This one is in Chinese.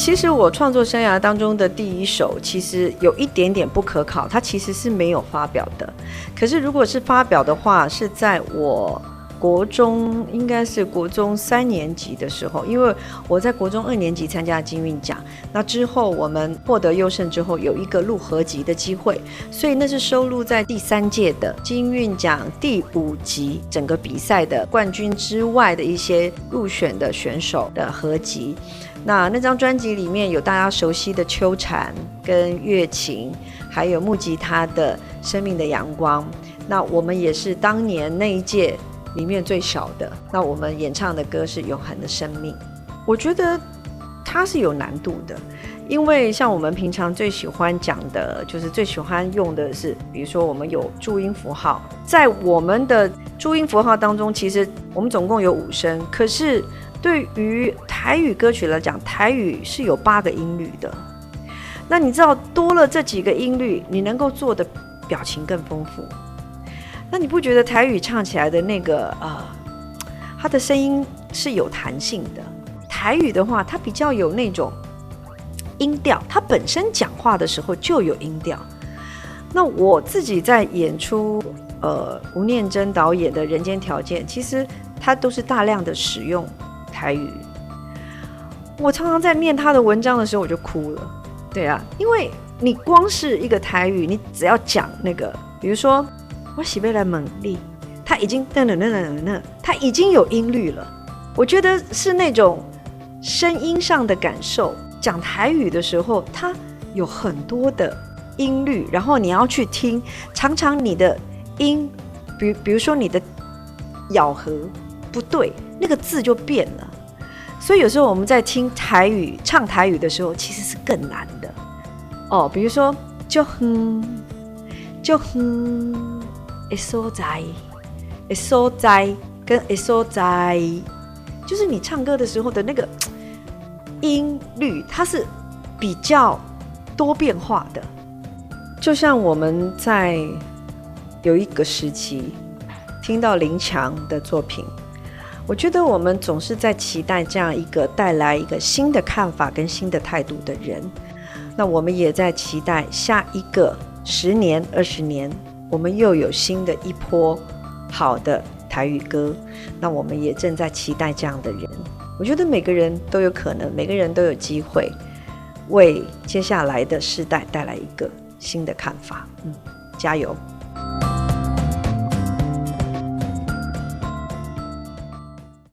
其实我创作生涯当中的第一首，其实有一点点不可考，它其实是没有发表的。可是如果是发表的话，是在我国中，应该是国中3年级的时候，因为我在国中2年级参加金韵奖，那之后我们获得优胜之后，有一个录合集的机会，所以那是收录在第3届的金韵奖第5集整个比赛的冠军之外的一些入选的选手的合集。那张专辑里面有大家熟悉的秋蝉跟月琴，还有木吉他的生命的阳光。那我们也是当年那一届里面最小的，那我们演唱的歌是永恒的生命。我觉得它是有难度的，因为像我们平常最喜欢讲的，就是最喜欢用的是，比如说我们有注音符号，在我们的注音符号当中，其实我们总共有5声，可是对于台语歌曲来讲，台语是有8个音律的。那你知道多了这几个音律，你能够做的表情更丰富。那你不觉得台语唱起来的那个它的声音是有弹性的？台语的话，它比较有那种音调，它本身讲话的时候就有音调。那我自己在演出吴念真导演的《人间条件》，其实它都是大量的使用台语。我常常在念他的文章的时候我就哭了。对啊，因为你光是一个台语，你只要讲那个，比如说我喜贝来猛力，它已经它已经有音律了。我觉得是那种声音上的感受。讲台语的时候，它有很多的音律，然后你要去听，常常你的音，比如说你的咬合不对，那个字就变了。所以有时候我们在听台语唱台语的时候，其实是更难的哦。比如说就会所在跟会所在，就是你唱歌的时候的那个音律，它是比较多变化的。就像我们在有一个时期听到林强的作品，我觉得我们总是在期待这样一个带来一个新的看法跟新的态度的人。那我们也在期待下一个10年20年，我们又有新的一波好的台语歌。那我们也正在期待这样的人。我觉得每个人都有可能，每个人都有机会为接下来的世代带来一个新的看法。加油。